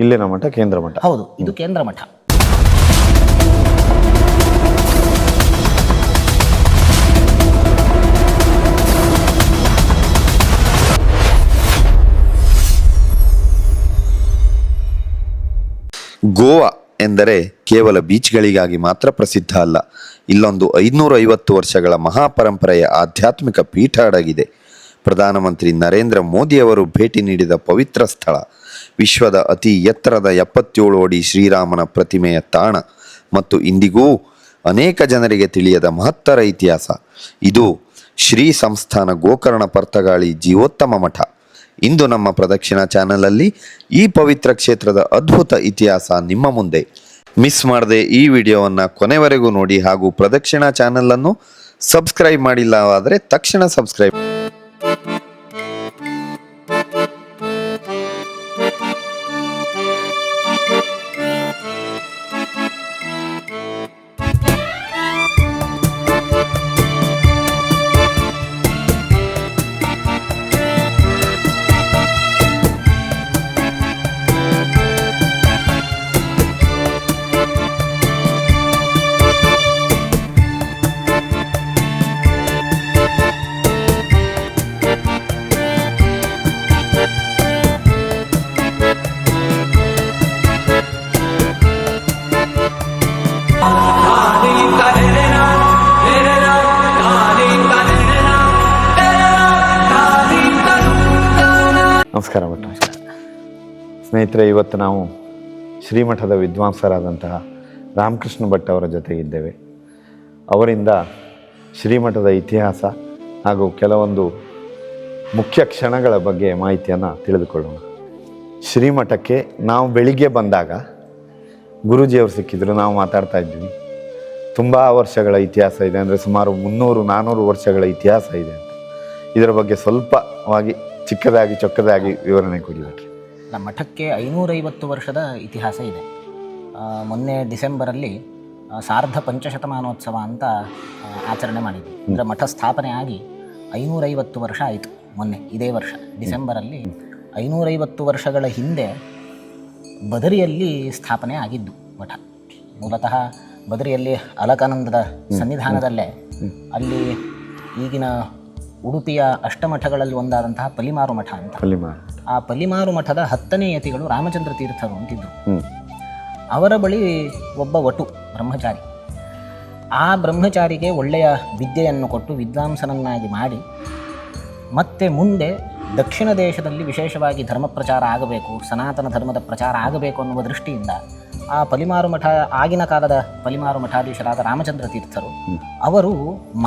ಇಲ್ಲಿನ ಮಠ ಕೇಂದ್ರ ಮಠ. ಹೌದು, ಇದು ಕೇಂದ್ರ ಮಠ. ಗೋವಾ ಎಂದರೆ ಕೇವಲ ಬೀಚ್ಗಳಿಗಾಗಿ ಮಾತ್ರ ಪ್ರಸಿದ್ಧ ಅಲ್ಲ. ಇಲ್ಲೊಂದು 550 ವರ್ಷಗಳ ಮಹಾಪರಂಪರೆಯ ಆಧ್ಯಾತ್ಮಿಕ ಪೀಠ ಅಡಗಿದೆ. ಪ್ರಧಾನಮಂತ್ರಿ ನರೇಂದ್ರ ಮೋದಿಯವರು ಭೇಟಿ ನೀಡಿದ ಪವಿತ್ರ ಸ್ಥಳ, ವಿಶ್ವದ ಅತಿ ಎತ್ತರದ 77 ಅಡಿ ಶ್ರೀರಾಮನ ಪ್ರತಿಮೆಯ ತಾಣ ಮತ್ತು ಇಂದಿಗೂ ಅನೇಕ ಜನರಿಗೆ ತಿಳಿಯದ ಮಹತ್ತರ ಇತಿಹಾಸ. ಇದು ಶ್ರೀ ಸಂಸ್ಥಾನ ಗೋಕರ್ಣ ಪರ್ತಗಾಳಿ ಜೀವೋತ್ತಮ ಮಠ. ಇಂದು ನಮ್ಮ ಪ್ರದಕ್ಷಿಣಾ ಚಾನಲಲ್ಲಿ ಈ ಪವಿತ್ರ ಕ್ಷೇತ್ರದ ಅದ್ಭುತ ಇತಿಹಾಸ ನಿಮ್ಮ ಮುಂದೆ. ಮಿಸ್ ಮಾಡದೆ ಈ ವಿಡಿಯೋವನ್ನು ಕೊನೆವರೆಗೂ ನೋಡಿ ಹಾಗೂ ಪ್ರದಕ್ಷಿಣಾ ಚಾನಲನ್ನು ಸಬ್ಸ್ಕ್ರೈಬ್ ಮಾಡಿಲ್ಲವಾದರೆ ತಕ್ಷಣ ಸಬ್ಸ್ಕ್ರೈಬ್. ನಮಸ್ಕಾರ ಭಟ್. ಸ್ನೇಹಿತರೆ, ಇವತ್ತು ನಾವು ಶ್ರೀಮಠದ ವಿದ್ವಾಂಸರಾದಂತಹ ರಾಮಕೃಷ್ಣ ಭಟ್ ಅವರ ಜೊತೆಗಿದ್ದೇವೆ. ಅವರಿಂದ ಶ್ರೀಮಠದ ಇತಿಹಾಸ ಹಾಗೂ ಕೆಲವೊಂದು ಮುಖ್ಯ ಕ್ಷಣಗಳ ಬಗ್ಗೆ ಮಾಹಿತಿಯನ್ನು ತಿಳಿದುಕೊಳ್ಳೋಣ. ಶ್ರೀಮಠಕ್ಕೆ ನಾವು ಬೆಳಿಗ್ಗೆ ಬಂದಾಗ ಗುರೂಜಿಯವರು ಸಿಕ್ಕಿದ್ರು. ನಾವು ಮಾತಾಡ್ತಾ ಇದ್ವಿ, ತುಂಬ ವರ್ಷಗಳ ಇತಿಹಾಸ ಇದೆ, ಅಂದರೆ ಸುಮಾರು 300-400 ವರ್ಷಗಳ ಇತಿಹಾಸ ಇದೆ ಅಂತ. ಇದರ ಬಗ್ಗೆ ಸ್ವಲ್ಪವಾಗಿ ಚಿಕ್ಕದಾಗಿ ಚೊಕ್ಕದಾಗಿ ವಿವರಣೆ ಕೊಡಬೇಕು. ನಮ್ಮ ಮಠಕ್ಕೆ 550 ವರ್ಷದ ಇತಿಹಾಸ ಇದೆ. ಮೊನ್ನೆ ಡಿಸೆಂಬರಲ್ಲಿ ಸಾರ್ಧ ಪಂಚಶತಮಾನೋತ್ಸವ ಅಂತ ಆಚರಣೆ ಮಾಡಿದ್ವಿ. ಅಂದರೆ ಮಠ ಸ್ಥಾಪನೆ ಆಗಿ 550 ವರ್ಷ ಆಯಿತು. ಮೊನ್ನೆ ಇದೇ ವರ್ಷ ಡಿಸೆಂಬರಲ್ಲಿ 550 ವರ್ಷಗಳ ಹಿಂದೆ ಬದರಿಯಲ್ಲಿ ಸ್ಥಾಪನೆ ಆಗಿದ್ದು ಮಠ. ಮೂಲತಃ ಬದರಿಯಲ್ಲಿ ಅಲಕಾನಂದದ ಸನ್ನಿಧಾನದಲ್ಲೇ, ಅಲ್ಲಿ ಈಗಿನ ಉಡುಪಿಯ ಅಷ್ಟಮಠಗಳಲ್ಲಿ ಒಂದಾದಂತಹ ಪಲಿಮಾರು ಮಠ ಅಂತ. ಆ ಪಲಿಮಾರು ಮಠದ 10ನೇ ಯತಿಗಳು ರಾಮಚಂದ್ರ ತೀರ್ಥರು ಅಂತಿದ್ರು. ಅವರ ಬಳಿ ಒಬ್ಬ ವಟು ಬ್ರಹ್ಮಚಾರಿ. ಆ ಬ್ರಹ್ಮಚಾರಿಗೆ ಒಳ್ಳೆಯ ವಿದ್ಯೆಯನ್ನು ಕೊಟ್ಟು ವಿದ್ವಾಂಸನನ್ನಾಗಿ ಮಾಡಿ, ಮತ್ತೆ ಮುಂದೆ ದಕ್ಷಿಣ ದೇಶದಲ್ಲಿ ವಿಶೇಷವಾಗಿ ಧರ್ಮ ಪ್ರಚಾರ ಆಗಬೇಕು, ಸನಾತನ ಧರ್ಮದ ಪ್ರಚಾರ ಆಗಬೇಕು ಅನ್ನುವ ದೃಷ್ಟಿಯಿಂದ ಆ ಪಲಿಮಾರು ಮಠ, ಆಗಿನ ಕಾಲದ ಪಲಿಮಾರು ಮಠಾಧೀಶರಾದ ರಾಮಚಂದ್ರ ತೀರ್ಥರು ಅವರು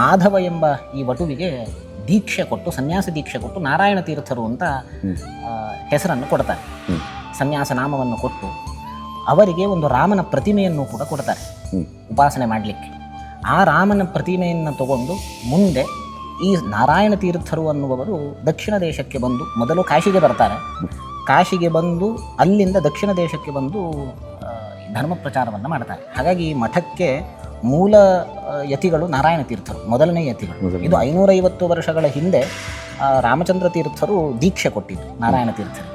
ಮಾಧವ ಎಂಬ ಈ ವಟುವಿಗೆ ದೀಕ್ಷೆ ಕೊಟ್ಟು, ಸನ್ಯಾಸ ದೀಕ್ಷೆ ಕೊಟ್ಟು ನಾರಾಯಣ ತೀರ್ಥರು ಅಂತ ಹೆಸರನ್ನು ಕೊಡ್ತಾರೆ. ಸನ್ಯಾಸ ನಾಮವನ್ನು ಕೊಟ್ಟು ಅವರಿಗೆ ಒಂದು ರಾಮನ ಪ್ರತಿಮೆಯನ್ನು ಕೂಡ ಕೊಡ್ತಾರೆ ಉಪಾಸನೆ ಮಾಡಲಿಕ್ಕೆ. ಆ ರಾಮನ ಪ್ರತಿಮೆಯನ್ನು ತಗೊಂಡು ಮುಂದೆ ಈ ನಾರಾಯಣ ತೀರ್ಥರು ಅನ್ನುವವರು ದಕ್ಷಿಣ ದೇಶಕ್ಕೆ ಬಂದು, ಮೊದಲು ಕಾಶಿಗೆ ಬರ್ತಾರೆ. ಕಾಶಿಗೆ ಬಂದು ಅಲ್ಲಿಂದ ದಕ್ಷಿಣ ದೇಶಕ್ಕೆ ಬಂದು ಧರ್ಮ ಪ್ರಚಾರವನ್ನು ಮಾಡ್ತಾರೆ. ಹಾಗಾಗಿ ಈ ಮಠಕ್ಕೆ ಮೂಲ ಯತಿಗಳು ನಾರಾಯಣ ತೀರ್ಥರು, ಮೊದಲನೇ ಯತಿಗಳು. ಇದು 550 ವರ್ಷಗಳ ಹಿಂದೆ ರಾಮಚಂದ್ರ ತೀರ್ಥರು ದೀಕ್ಷೆ ಕೊಟ್ಟಿದ್ದು ನಾರಾಯಣ ತೀರ್ಥರು.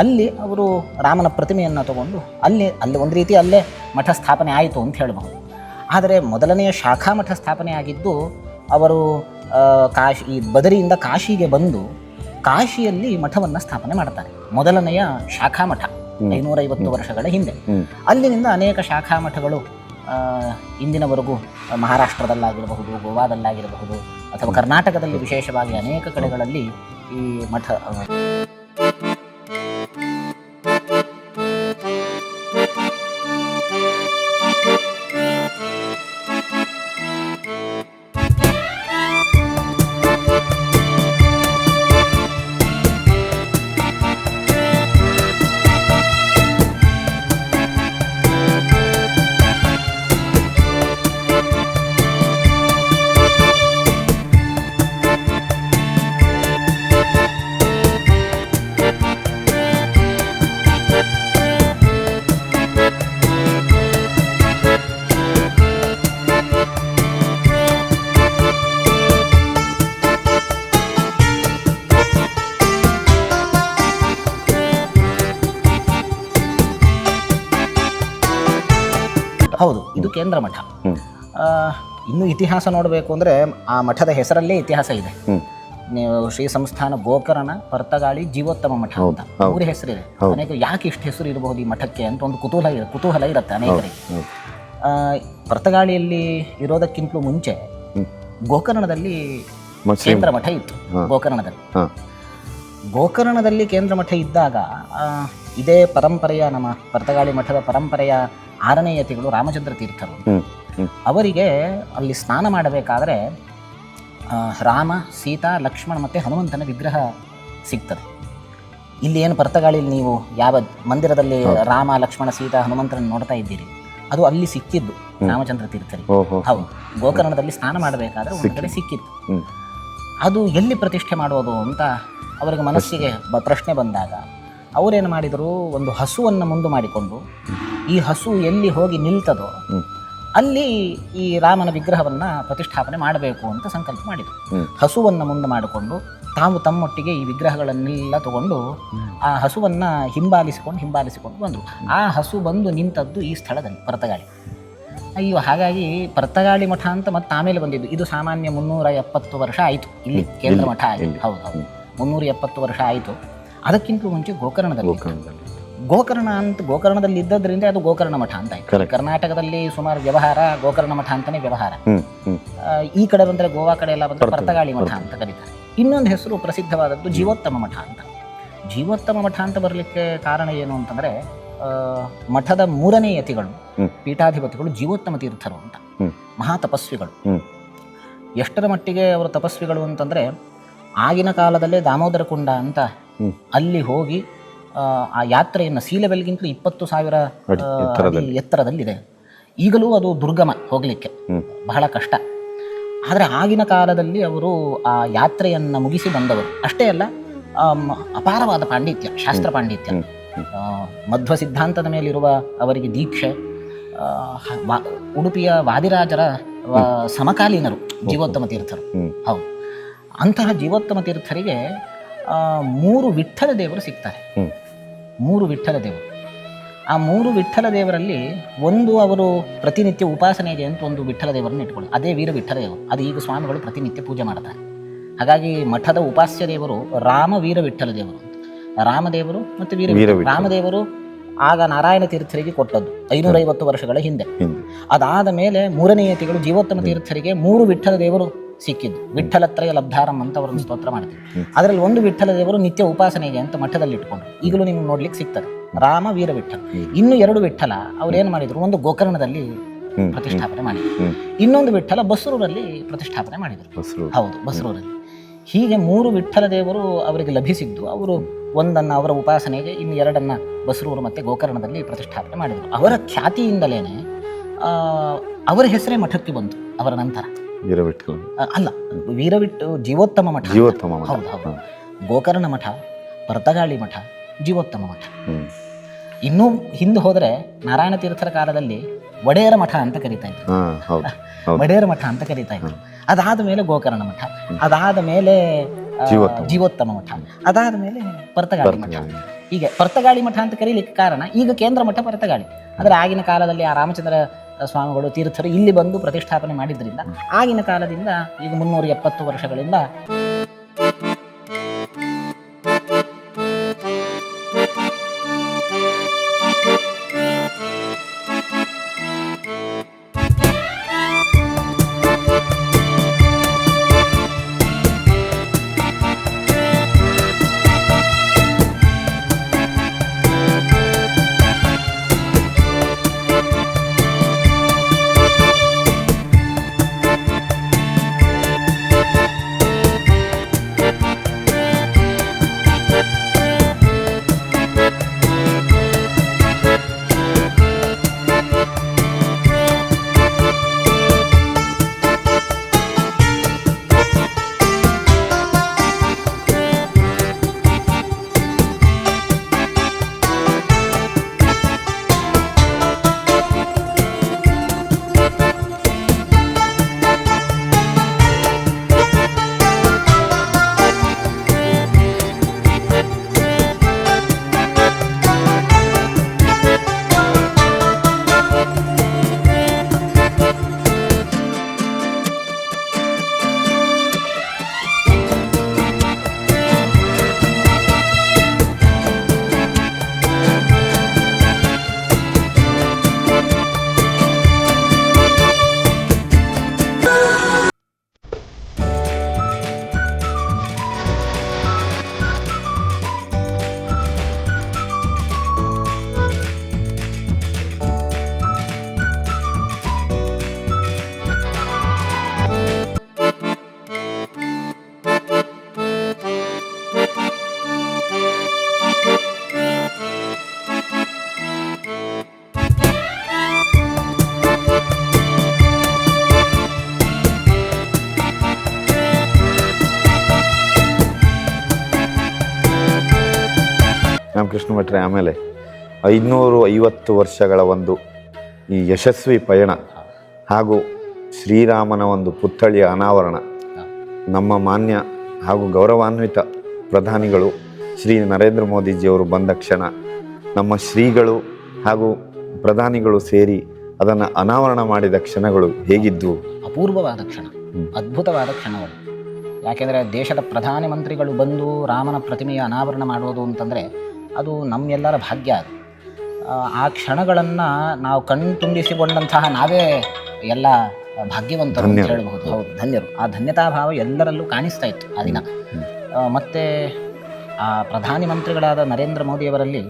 ಅಲ್ಲಿ ಅವರು ರಾಮನ ಪ್ರತಿಮೆಯನ್ನು ತಗೊಂಡು ಅಲ್ಲಿ ಒಂದು ರೀತಿ ಅಲ್ಲೇ ಮಠ ಸ್ಥಾಪನೆ ಆಯಿತು ಅಂತ ಹೇಳಬಹುದು. ಆದರೆ ಮೊದಲನೆಯ ಶಾಖಾ ಮಠ ಸ್ಥಾಪನೆ ಆಗಿದ್ದು ಅವರು ಈ ಬದರಿಯಿಂದ ಕಾಶಿಗೆ ಬಂದು ಕಾಶಿಯಲ್ಲಿ ಮಠವನ್ನು ಸ್ಥಾಪನೆ ಮಾಡ್ತಾರೆ. ಮೊದಲನೆಯ ಶಾಖಾ ಮಠ 550 ವರ್ಷಗಳ ಹಿಂದೆ. ಅಲ್ಲಿನಿಂದ ಅನೇಕ ಶಾಖಾ ಮಠಗಳು ಇಂದಿನವರೆಗೂ ಮಹಾರಾಷ್ಟ್ರದಲ್ಲಾಗಿರಬಹುದು, ಗೋವಾದಲ್ಲಾಗಿರಬಹುದು, ಅಥವಾ ಕರ್ನಾಟಕದಲ್ಲಿ ವಿಶೇಷವಾಗಿ ಅನೇಕ ಕಡೆಗಳಲ್ಲಿ ಈ ಮಠ ಹೌದು, ಇದು ಕೇಂದ್ರ ಮಠ. ಇನ್ನು ಇತಿಹಾಸ ನೋಡಬೇಕು ಅಂದರೆ ಆ ಮಠದ ಹೆಸರಲ್ಲೇ ಇತಿಹಾಸ ಇದೆ. ನೀವು ಶ್ರೀ ಸಂಸ್ಥಾನ ಗೋಕರ್ಣ, ಪರ್ತಗಾಳಿ, ಜೀವೋತ್ತಮ ಮಠ ಅಂತ 3 ಹೆಸರಿದೆ. ಅನೇಕ ಯಾಕೆ ಇಷ್ಟು ಹೆಸರು ಇರಬಹುದು ಈ ಮಠಕ್ಕೆ ಅಂತ ಒಂದು ಕುತೂಹಲ ಇರುತ್ತೆ ಅನೇಕರಿಗೆ. ಪರ್ತಗಾಳಿಯಲ್ಲಿ ಇರೋದಕ್ಕಿಂತಲೂ ಮುಂಚೆ ಗೋಕರ್ಣದಲ್ಲಿ ಕೇಂದ್ರ ಮಠ ಇತ್ತು. ಗೋಕರ್ಣದಲ್ಲಿ ಕೇಂದ್ರ ಮಠ ಇದ್ದಾಗ ಇದೇ ಪರಂಪರೆಯ ನಮ್ಮ ಪರ್ತಗಾಳಿ ಮಠದ ಪರಂಪರೆಯ 6ನೇ ಯತಿಗಳು ರಾಮಚಂದ್ರ ತೀರ್ಥರು. ಅವರಿಗೆ ಅಲ್ಲಿ ಸ್ನಾನ ಮಾಡಬೇಕಾದ್ರೆ ರಾಮ, ಸೀತಾ, ಲಕ್ಷ್ಮಣ ಮತ್ತು ಹನುಮಂತನ ವಿಗ್ರಹ ಸಿಗ್ತದೆ. ಇಲ್ಲಿ ಏನು ಪರ್ತಗಾಳಿಯಲ್ಲಿ ನೀವು ಯಾವ ಮಂದಿರದಲ್ಲಿ ರಾಮ, ಲಕ್ಷ್ಮಣ, ಸೀತಾ, ಹನುಮಂತನ ನೋಡ್ತಾ ಇದ್ದೀರಿ, ಅದು ಅಲ್ಲಿ ಸಿಕ್ಕಿದ್ದು ರಾಮಚಂದ್ರ ತೀರ್ಥರಿಗೆ. ಹೌದು, ಗೋಕರ್ಣದಲ್ಲಿ ಸ್ನಾನ ಮಾಡಬೇಕಾದ್ರೆ ಒಂದು ಕಡೆ ಸಿಕ್ಕಿತ್ತು. ಅದು ಎಲ್ಲಿ ಪ್ರತಿಷ್ಠೆ ಮಾಡೋದು ಅಂತ ಅವರಿಗೆ ಮನಸ್ಸಿಗೆ ಪ್ರಶ್ನೆ ಬಂದಾಗ ಅವರೇನು ಮಾಡಿದರು, ಒಂದು ಹಸುವನ್ನು ಮುಂದೆ ಮಾಡಿಕೊಂಡು ಈ ಹಸು ಎಲ್ಲಿ ಹೋಗಿ ನಿಲ್ತದೋ ಅಲ್ಲಿ ಈ ರಾಮನ ವಿಗ್ರಹವನ್ನು ಪ್ರತಿಷ್ಠಾಪನೆ ಮಾಡಬೇಕು ಅಂತ ಸಂಕಲ್ಪ ಮಾಡಿದರು. ಹಸುವನ್ನು ಮುಂದೆ ಮಾಡಿಕೊಂಡು ತಾವು ತಮ್ಮೊಟ್ಟಿಗೆ ಈ ವಿಗ್ರಹಗಳನ್ನೆಲ್ಲ ತಗೊಂಡು ಆ ಹಸುವನ್ನು ಹಿಂಬಾಲಿಸಿಕೊಂಡು ಬಂದರು. ಆ ಹಸು ಬಂದು ನಿಂತದ್ದು ಈ ಸ್ಥಳದಲ್ಲಿ ಪರ್ತಗಾಳಿ. ಅಯ್ಯೋ, ಹಾಗಾಗಿ ಪರ್ತಗಾಳಿ ಮಠ ಅಂತ ಮತ್ತೆ ಆಮೇಲೆ ಬಂದಿದ್ದು. ಇದು ಸಾಮಾನ್ಯ 370 ವರ್ಷ ಆಯಿತು ಇಲ್ಲಿ ಕೇಂದ್ರ ಮಠ ಆಗಿ. ಹೌದು, 370 ವರ್ಷ ಆಯಿತು. ಅದಕ್ಕಿಂತಲೂ ಮುಂಚೆ ಗೋಕರ್ಣದಲ್ಲಿ ಇದ್ದದ್ರಿಂದ ಅದು ಗೋಕರ್ಣ ಮಠ ಅಂತ ಆಯ್ತು. ಕರ್ನಾಟಕದಲ್ಲಿ ಸುಮಾರು ವ್ಯವಹಾರ ಗೋಕರ್ಣ ಮಠ ಅಂತಾನೆ ವ್ಯವಹಾರ. ಈ ಕಡೆ ಬಂದರೆ ಗೋವಾ ಕಡೆ ಎಲ್ಲ ಬಂದರೆ ಪರ್ತಗಾಳಿ ಮಠ ಅಂತ ಕರೀತಾರೆ. ಇನ್ನೊಂದು ಹೆಸರು ಪ್ರಸಿದ್ಧವಾದದ್ದು ಜೀವೋತ್ತಮ ಮಠ ಅಂತ. ಜೀವೋತ್ತಮ ಮಠ ಅಂತ ಬರಲಿಕ್ಕೆ ಕಾರಣ ಏನು ಅಂತಂದರೆ, ಮಠದ 3ನೇ ಯತಿಗಳು ಪೀಠಾಧಿಪತಿಗಳು ಜೀವೋತ್ತಮ ತೀರ್ಥರು ಅಂತ ಮಹಾ ತಪಸ್ವಿಗಳು. ಎಷ್ಟರ ಮಟ್ಟಿಗೆ ಅವರು ತಪಸ್ವಿಗಳು ಅಂತಂದರೆ, ಆಗಿನ ಕಾಲದಲ್ಲೇ ದಾಮೋದರ ಕುಂಡ ಅಂತ ಅಲ್ಲಿ ಹೋಗಿ ಆ ಯಾತ್ರೆಯನ್ನು ಸೀಲೆಬೆಲ್ಗಿಂತಲೂ 20,000 ಎತ್ತರದಲ್ಲಿದೆ. ಈಗಲೂ ಅದು ದುರ್ಗಮ, ಹೋಗಲಿಕ್ಕೆ ಬಹಳ ಕಷ್ಟ. ಆದರೆ ಆಗಿನ ಕಾಲದಲ್ಲಿ ಅವರು ಆ ಯಾತ್ರೆಯನ್ನು ಮುಗಿಸಿ ಬಂದವರು. ಅಷ್ಟೇ ಅಲ್ಲ, ಅಪಾರವಾದ ಪಾಂಡಿತ್ಯ, ಶಾಸ್ತ್ರ ಪಾಂಡಿತ್ಯ, ಮಧ್ವ ಸಿದ್ಧಾಂತದ ಮೇಲಿರುವ ಅವರಿಗೆ ದೀಕ್ಷೆ, ಉಡುಪಿಯ ವಾದಿರಾಜರ ಸಮಕಾಲೀನರು ಜೀವೋತ್ತಮ ತೀರ್ಥರು. ಹೌದು, ಅಂತಹ ಜೀವೋತ್ತಮ ತೀರ್ಥರಿಗೆ 3 ವಿಠ್ಠಲ ದೇವರು ಸಿಗ್ತಾರೆ. 3 ವಿಠ್ಠಲ ದೇವರು. ಆ 3 ವಿಠ್ಠಲ ದೇವರಲ್ಲಿ ಒಂದು ಅವರು ಪ್ರತಿನಿತ್ಯ ಉಪಾಸನೆಗೆ ಅಂತ ಒಂದು ವಿಠ್ಠಲ ದೇವರನ್ನು ಇಟ್ಕೊಳ್ಳಿ, ಅದೇ ವೀರ ವಿಠ್ಠಲ ದೇವರು. ಅದು ಈಗ ಸ್ವಾಮಿಗಳು ಪ್ರತಿನಿತ್ಯ ಪೂಜೆ ಮಾಡ್ತಾರೆ. ಹಾಗಾಗಿ ಮಠದ ಉಪಾಸ್ಯ ದೇವರು ರಾಮ, ವೀರ ವಿಠ್ಠಲ ದೇವರು ಅಂತ. ರಾಮದೇವರು ಮತ್ತು ವೀರ ರಾಮದೇವರು ಆಗ ನಾರಾಯಣ ತೀರ್ಥರಿಗೆ ಕೊಟ್ಟದ್ದು 550 ವರ್ಷಗಳ ಹಿಂದೆ. ಅದಾದ ಮೇಲೆ 3ನೇ ಯತಿಗಳು ಜೀವೋತ್ತಮ ತೀರ್ಥರಿಗೆ 3 ವಿಠ್ಠಲ ದೇವರು ಸಿಕ್ಕಿದ್ದು. ವಿಠ್ಠಲತ್ರಯ ಲಬ್ಧಾರಂ ಅಂತ ಅವರನ್ನು ಸ್ತೋತ್ರ ಮಾಡ್ತೀವಿ. ಅದರಲ್ಲಿ ಒಂದು ವಿಠ್ಠಲ ದೇವರು ನಿತ್ಯ ಉಪಾಸನೆಗೆ ಅಂತ ಮಠದಲ್ಲಿ ಇಟ್ಕೊಂಡು ಈಗಲೂ ನಿಮ್ಗೆ ನೋಡ್ಲಿಕ್ಕೆ ಸಿಗ್ತದೆ, ರಾಮ, ವೀರ ವಿಠ್ಠಲ. ಇನ್ನು 2 ವಿಠ್ಠಲ ಅವ್ರೇನು ಮಾಡಿದ್ರು, ಒಂದು ಗೋಕರ್ಣದಲ್ಲಿ ಪ್ರತಿಷ್ಠಾಪನೆ ಮಾಡಿದ್ರು, ಇನ್ನೊಂದು ವಿಠ್ಠಲ ಬಸರೂರಲ್ಲಿ ಪ್ರತಿಷ್ಠಾಪನೆ ಮಾಡಿದ್ರು. ಹೌದು, ಬಸರೂರಲ್ಲಿ. ಹೀಗೆ 3 ವಿಠ್ಠಲ ದೇವರು ಅವರಿಗೆ ಲಭಿಸಿದ್ದು. ಅವರು ಒಂದನ್ನು ಅವರ ಉಪಾಸನೆಗೆ, ಇನ್ನು 2 ಬಸರೂರು ಮತ್ತು ಗೋಕರ್ಣದಲ್ಲಿ ಪ್ರತಿಷ್ಠಾಪನೆ ಮಾಡಿದರು. ಅವರ ಖ್ಯಾತಿಯಿಂದಲೇ ಅವರ ಹೆಸರೇ ಮಠಕ್ಕೆ ಬಂತು ಅವರ ನಂತರ. ಜೀವೋತ್ತಮ ಮಠ. ಹೌದು, ಗೋಕರ್ಣ ಮಠ, ಪರ್ತಗಾಳಿ ಮಠ, ಜೀವೋತ್ತಮ ಮಠ. ಇನ್ನೂ ಹಿಂದೆ ಹೋದರೆ ನಾರಾಯಣ ತೀರ್ಥರ ಕಾಲದಲ್ಲಿ ಒಡೆಯರ ಮಠ ಅಂತ ಕರೀತಾ ಇದ್ರು. ಒಡೆಯರ ಮಠ ಅಂತ ಕರೀತಾ ಇದ್ರು. ಅದಾದ ಮೇಲೆ ಗೋಕರ್ಣ ಮಠ, ಅದಾದ ಮೇಲೆ ಜೀವೋತ್ತಮ ಮಠ, ಅದಾದ ಮೇಲೆ ಪರ್ತಗಾಳಿ ಮಠ. ಹೀಗೆ ಪರ್ತಗಾಳಿ ಮಠ ಅಂತ ಕರೀಲಿಕ್ಕೆ ಕಾರಣ, ಈಗ ಕೇಂದ್ರ ಮಠ ಪರ್ತಗಾಳಿ. ಆದರೆ ಆಗಿನ ಕಾಲದಲ್ಲಿ ಆ ರಾಮಚಂದ್ರ ಸ್ವಾಮಿಗಳು ತೀರ್ಥರು ಇಲ್ಲಿ ಬಂದು ಪ್ರತಿಷ್ಠಾಪನೆ ಮಾಡಿದ್ರಿಂದ ಆಗಿನ ಕಾಲದಿಂದ ಈಗ 370 ವರ್ಷಗಳಿಂದ ರಾಮಕೃಷ್ಣ ಭಟ್ರೆ ಆಮೇಲೆ 550 ವರ್ಷಗಳ ಒಂದು ಈ ಯಶಸ್ವಿ ಪಯಣ ಹಾಗೂ ಶ್ರೀರಾಮನ ಒಂದು ಪುತ್ಥಳಿಯ ಅನಾವರಣ ನಮ್ಮ ಮಾನ್ಯ ಹಾಗೂ ಗೌರವಾನ್ವಿತ ಪ್ರಧಾನಿಗಳು ಶ್ರೀ ನರೇಂದ್ರ ಮೋದಿಜಿಯವರು ಬಂದ ಕ್ಷಣ ನಮ್ಮ ಶ್ರೀಗಳು ಹಾಗೂ ಪ್ರಧಾನಿಗಳು ಸೇರಿ ಅದನ್ನು ಅನಾವರಣ ಮಾಡಿದ ಕ್ಷಣಗಳು ಹೇಗಿದ್ದವು? ಅಪೂರ್ವವಾದ ಕ್ಷಣ, ಅದ್ಭುತವಾದ ಕ್ಷಣಗಳು. ಯಾಕೆಂದರೆ ದೇಶದ ಪ್ರಧಾನಮಂತ್ರಿಗಳು ಬಂದು ರಾಮನ ಪ್ರತಿಮೆಯ ಅನಾವರಣ ಮಾಡೋದು ಅಂತಂದರೆ ಅದು ನಮ್ಮೆಲ್ಲರ ಭಾಗ್ಯ. ಅದು ಆ ಕ್ಷಣಗಳನ್ನು ನಾವು ಕಣ್ತುಂಬಿಸಿಕೊಂಡಂತಹ ನಾವೇ ಎಲ್ಲ ಭಾಗ್ಯವಂತರು ಅಂತ ಹೇಳಬಹುದು. ಹೌದು, ಧನ್ಯರು. ಆ ಧನ್ಯತಾಭಾವ ಎಲ್ಲರಲ್ಲೂ ಕಾಣಿಸ್ತಾ ಇತ್ತು ಆ ದಿನ. ಮತ್ತು ಆ ಪ್ರಧಾನಮಂತ್ರಿಗಳಾದ ನರೇಂದ್ರ ಮೋದಿಯವರಲ್ಲಿ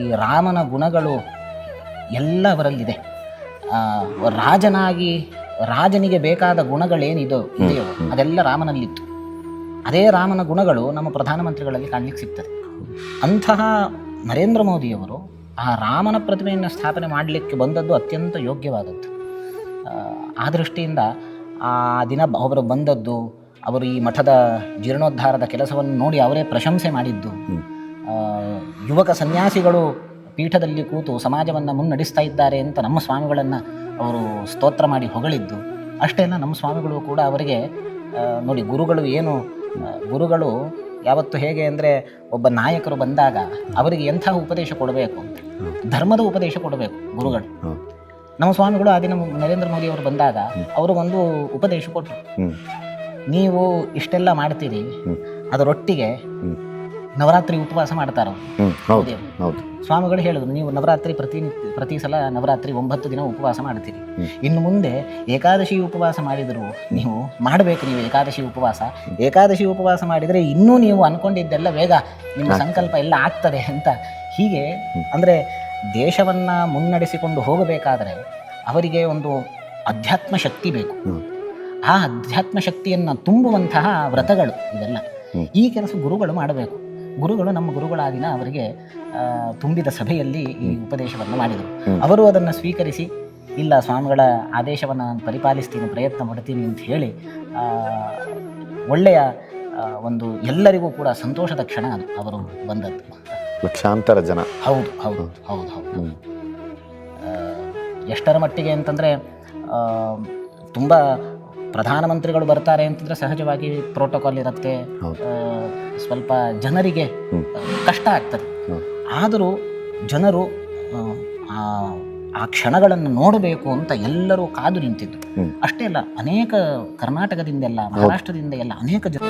ಈ ರಾಮನ ಗುಣಗಳು ಎಲ್ಲ ಅವರಲ್ಲಿದೆ. ರಾಜನಿಗೆ ಬೇಕಾದ ಗುಣಗಳೇನಿದೆಯೋ ಅದೆಲ್ಲ ರಾಮನಲ್ಲಿತ್ತು. ಅದೇ ರಾಮನ ಗುಣಗಳು ನಮ್ಮ ಪ್ರಧಾನಮಂತ್ರಿಗಳಲ್ಲಿ ಕಾಣಲಿಕ್ಕೆ ಸಿಗ್ತದೆ. ಅಂತಹ ನರೇಂದ್ರ ಮೋದಿಯವರು ಆ ರಾಮನ ಪ್ರತಿಮೆಯನ್ನು ಸ್ಥಾಪನೆ ಮಾಡಲಿಕ್ಕೆ ಬಂದದ್ದು ಅತ್ಯಂತ ಯೋಗ್ಯವಾದದ್ದು. ಆ ದೃಷ್ಟಿಯಿಂದ ಆ ದಿನ ಅವರು ಬಂದದ್ದು, ಅವರು ಈ ಮಠದ ಜೀರ್ಣೋದ್ಧಾರದ ಕೆಲಸವನ್ನು ನೋಡಿ ಅವರೇ ಪ್ರಶಂಸೆ ಮಾಡಿದ್ದು, ಯುವಕ ಸನ್ಯಾಸಿಗಳು ಪೀಠದಲ್ಲಿ ಕೂತು ಸಮಾಜವನ್ನು ಮುನ್ನಡೆಸ್ತಾ ಇದ್ದಾರೆ ಅಂತ ನಮ್ಮ ಸ್ವಾಮಿಗಳನ್ನು ಅವರು ಸ್ತೋತ್ರ ಮಾಡಿ ಹೊಗಳಿದ್ದು, ಅಷ್ಟೇ ಅಲ್ಲ, ನಮ್ಮ ಸ್ವಾಮಿಗಳು ಕೂಡ ಅವರಿಗೆ ನೋಡಿ, ಗುರುಗಳು ಯಾವತ್ತು ಹೇಗೆ ಅಂದರೆ ಒಬ್ಬ ನಾಯಕರು ಬಂದಾಗ ಅವರಿಗೆ ಎಂಥ ಉಪದೇಶ ಕೊಡಬೇಕು ಅಂತ, ಧರ್ಮದ ಉಪದೇಶ ಕೊಡಬೇಕು ಗುರುಗಳು. ನಮ್ಮ ಸ್ವಾಮಿಗಳು ಆ ದಿನ ನರೇಂದ್ರ ಮೋದಿ ಅವರು ಬಂದಾಗ ಅವ್ರಿಗೊಂದು ಉಪದೇಶ ಕೊಟ್ಟರು. ನೀವು ಇಷ್ಟೆಲ್ಲ ಮಾಡ್ತೀರಿ, ಅದರೊಟ್ಟಿಗೆ ನವರಾತ್ರಿ ಉಪವಾಸ ಮಾಡ್ತಾರೆ ಸ್ವಾಮಿಗಳು ಹೇಳಿದ್ರು. ನೀವು ನವರಾತ್ರಿ ಪ್ರತಿ ಸಲ ನವರಾತ್ರಿ 9 ದಿನ ಉಪವಾಸ ಮಾಡ್ತೀರಿ. ಇನ್ನು ಮುಂದೆ ಏಕಾದಶಿ ಉಪವಾಸ ಮಾಡಿದ್ರು ನೀವು ಮಾಡಬೇಕು. ನೀವು ಏಕಾದಶಿ ಉಪವಾಸ ಮಾಡಿದರೆ ಇನ್ನೂ ನೀವು ಅನ್ಕೊಂಡಿದ್ದೆಲ್ಲ ಬೇಗ ನಿಮ್ಮ ಸಂಕಲ್ಪ ಎಲ್ಲ ಆಗ್ತದೆ ಅಂತ. ಹೀಗೆ ಅಂದರೆ ದೇಶವನ್ನು ಮುನ್ನಡೆಸಿಕೊಂಡು ಹೋಗಬೇಕಾದರೆ ಅವರಿಗೆ ಒಂದು ಅಧ್ಯಾತ್ಮ ಶಕ್ತಿ ಬೇಕು. ಆ ಅಧ್ಯಾತ್ಮ ಶಕ್ತಿಯನ್ನು ತುಂಬುವಂತಹ ವ್ರತಗಳು ಇವೆಲ್ಲ ಈ ಕೆಲಸ ಗುರುಗಳು ಮಾಡಬೇಕು. ನಮ್ಮ ಗುರುಗಳಾದಿನ ಅವರಿಗೆ ತುಂಬಿದ ಸಭೆಯಲ್ಲಿ ಈ ಉಪದೇಶವನ್ನು ಮಾಡಿದರು. ಅವರು ಅದನ್ನು ಸ್ವೀಕರಿಸಿ, ಇಲ್ಲ, ಸ್ವಾಮಿಗಳ ಆದೇಶವನ್ನು ನಾನು ಪರಿಪಾಲಿಸ್ತೀನಿ, ಪ್ರಯತ್ನ ಪಡ್ತೀನಿ ಅಂತ ಹೇಳಿ ಒಳ್ಳೆಯ ಒಂದು ಎಲ್ಲರಿಗೂ ಕೂಡ ಸಂತೋಷದ ಕ್ಷಣ ಅವರು ಬಂದದ್ದು. ಲಕ್ಷಾಂತರ ಜನ. ಹೌದು ಹೌದು ಹೌದು ಹೌದು. ಎಷ್ಟರ ಮಟ್ಟಿಗೆ ಅಂತಂದರೆ ತುಂಬ ಪ್ರಧಾನಮಂತ್ರಿಗಳು ಬರ್ತಾರೆ ಅಂತಂದರೆ ಸಹಜವಾಗಿ ಪ್ರೋಟೋಕಾಲ್ ಇರುತ್ತೆ, ಸ್ವಲ್ಪ ಜನರಿಗೆ ಕಷ್ಟ ಆಗ್ತದೆ. ಆದರೂ ಜನರು ಆ ಕ್ಷಣಗಳನ್ನು ನೋಡಬೇಕು ಅಂತ ಎಲ್ಲರೂ ಕಾದು ನಿಂತಿದ್ದು. ಅಷ್ಟೇ ಅಲ್ಲ, ಅನೇಕ ಕರ್ನಾಟಕದಿಂದೆಲ್ಲ, ಮಹಾರಾಷ್ಟ್ರದಿಂದ ಎಲ್ಲ ಅನೇಕ ಜನ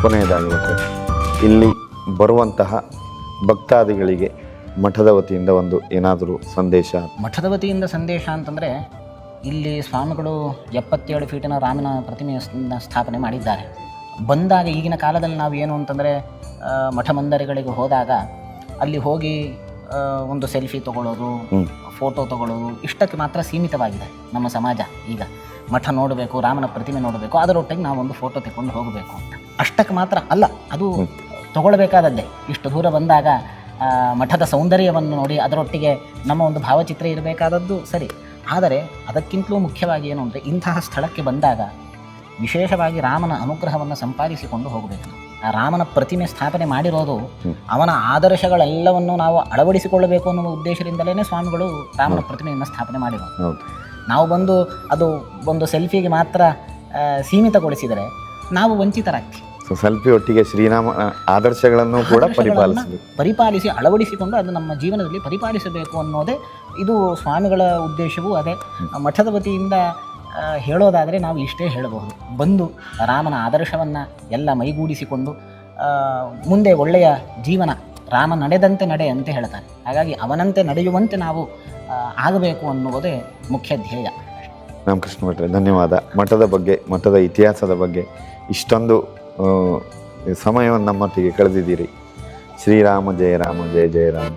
ಕೊನೆಯದಾಗಿ ಇಲ್ಲಿ ಬರುವಂತಹ ಭಕ್ತಾದಿಗಳಿಗೆ ಮಠದ ವತಿಯಿಂದ ಒಂದು ಏನಾದರೂ ಸಂದೇಶ? ಮಠದ ವತಿಯಿಂದ ಸಂದೇಶ ಅಂತಂದರೆ, ಇಲ್ಲಿ ಸ್ವಾಮಿಗಳು 77 ಫೀಟಿನ ರಾಮನ ಪ್ರತಿಮೆಯನ್ನು ಸ್ಥಾಪನೆ ಮಾಡಿದ್ದಾರೆ. ಬಂದಾಗ ಈಗಿನ ಕಾಲದಲ್ಲಿ ನಾವು ಏನು ಅಂತಂದರೆ, ಮಠ ಮಂದಿರಗಳಿಗೆ ಹೋದಾಗ ಅಲ್ಲಿ ಹೋಗಿ ಒಂದು ಸೆಲ್ಫಿ ತೊಗೊಳ್ಳೋದು, ಫೋಟೋ ತೊಗೊಳ್ಳೋದು, ಇಷ್ಟಕ್ಕೆ ಮಾತ್ರ ಸೀಮಿತವಾಗಿದೆ ನಮ್ಮ ಸಮಾಜ. ಈಗ ಮಠ ನೋಡಬೇಕು, ರಾಮನ ಪ್ರತಿಮೆ ನೋಡಬೇಕು, ಅದರೊಟ್ಟಿಗೆ ನಾವು ಒಂದು ಫೋಟೋ ತಗೊಂಡು ಹೋಗಬೇಕು ಅಂತ ಅಷ್ಟಕ್ಕೆ ಮಾತ್ರ ಅಲ್ಲ, ಅದು ತಗೊಳ್ಬೇಕಾದದ್ದೇ. ಇಷ್ಟು ದೂರ ಬಂದಾಗ ಮಠದ ಸೌಂದರ್ಯವನ್ನು ನೋಡಿ ಅದರೊಟ್ಟಿಗೆ ನಮ್ಮ ಒಂದು ಭಾವಚಿತ್ರ ಇರಬೇಕಾದದ್ದು ಸರಿ. ಆದರೆ ಅದಕ್ಕಿಂತಲೂ ಮುಖ್ಯವಾಗಿ ಏನು ಅಂದರೆ, ಇಂತಹ ಸ್ಥಳಕ್ಕೆ ಬಂದಾಗ ವಿಶೇಷವಾಗಿ ರಾಮನ ಅನುಗ್ರಹವನ್ನು ಸಂಪಾದಿಸಿಕೊಂಡು ಹೋಗಬೇಕು ನಾವು. ಆ ರಾಮನ ಪ್ರತಿಮೆ ಸ್ಥಾಪನೆ ಮಾಡಿರೋದು ಅವನ ಆದರ್ಶಗಳೆಲ್ಲವನ್ನು ನಾವು ಅಳವಡಿಸಿಕೊಳ್ಳಬೇಕು ಅನ್ನೋ ಉದ್ದೇಶದಿಂದಲೇ ಸ್ವಾಮಿಗಳು ರಾಮನ ಪ್ರತಿಮೆಯನ್ನು ಸ್ಥಾಪನೆ ಮಾಡಿರೋದು. ಹೌದು. ನಾವು ಬಂದು ಅದು ಒಂದು ಸೆಲ್ಫಿಗೆ ಮಾತ್ರ ಸೀಮಿತಗೊಳಿಸಿದರೆ ನಾವು ವಂಚಿತರಾಗ್ತೀವಿ. ಸೊ ಸೆಲ್ಫಿ ಒಟ್ಟಿಗೆ ಶ್ರೀರಾಮ ಆದರ್ಶಗಳನ್ನು ಕೂಡ ಪರಿಪಾಲಿಸಬೇಕು, ಪರಿಪಾಲಿಸಿ ಅಳವಡಿಸಿಕೊಂಡು ಅದು ನಮ್ಮ ಜೀವನದಲ್ಲಿ ಪರಿಪಾಲಿಸಬೇಕು ಅನ್ನೋದೇ ಇದು ಸ್ವಾಮಿಗಳ ಉದ್ದೇಶವೂ ಅದೇ. ಮಠದ ವತಿಯಿಂದ ಹೇಳೋದಾದರೆ ನಾವು ಇಷ್ಟೇ ಹೇಳಬಹುದು, ಬಂದು ರಾಮನ ಆದರ್ಶವನ್ನು ಎಲ್ಲ ಮೈಗೂಡಿಸಿಕೊಂಡು ಮುಂದೆ ಒಳ್ಳೆಯ ಜೀವನ, ರಾಮ ನಡೆದಂತೆ ನಡೆ ಅಂತ ಹೇಳ್ತಾನೆ, ಹಾಗಾಗಿ ಅವನಂತೆ ನಡೆಯುವಂತೆ ನಾವು ಆಗಬೇಕು ಅನ್ನುವುದೇ ಮುಖ್ಯ ಧ್ಯೇಯ. ರಾಮಕೃಷ್ಣ ಭಟ್ರೆ, ಧನ್ಯವಾದ. ಮಠದ ಬಗ್ಗೆ, ಮಠದ ಇತಿಹಾಸದ ಬಗ್ಗೆ ಇಷ್ಟೊಂದು ಸಮಯವನ್ನು ನಮ್ಮೊಟ್ಟಿಗೆ ಕಳೆದಿದ್ದೀರಿ. ಶ್ರೀರಾಮ ಜಯ ರಾಮ, ಜಯ ಜಯ ರಾಮ.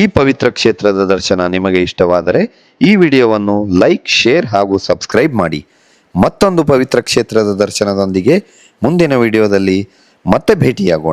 ಈ ಪವಿತ್ರ ಕ್ಷೇತ್ರದ ದರ್ಶನ ನಿಮಗೆ ಇಷ್ಟವಾದರೆ ಈ ವಿಡಿಯೋವನ್ನು ಲೈಕ್, ಶೇರ್ ಹಾಗೂ ಸಬ್ಸ್ಕ್ರೈಬ್ ಮಾಡಿ. ಮತ್ತೊಂದು ಪವಿತ್ರ ಕ್ಷೇತ್ರದ ದರ್ಶನದೊಂದಿಗೆ ಮುಂದಿನ ವಿಡಿಯೋದಲ್ಲಿ ಮತ್ತೆ ಭೇಟಿಯಾಗೋಣ.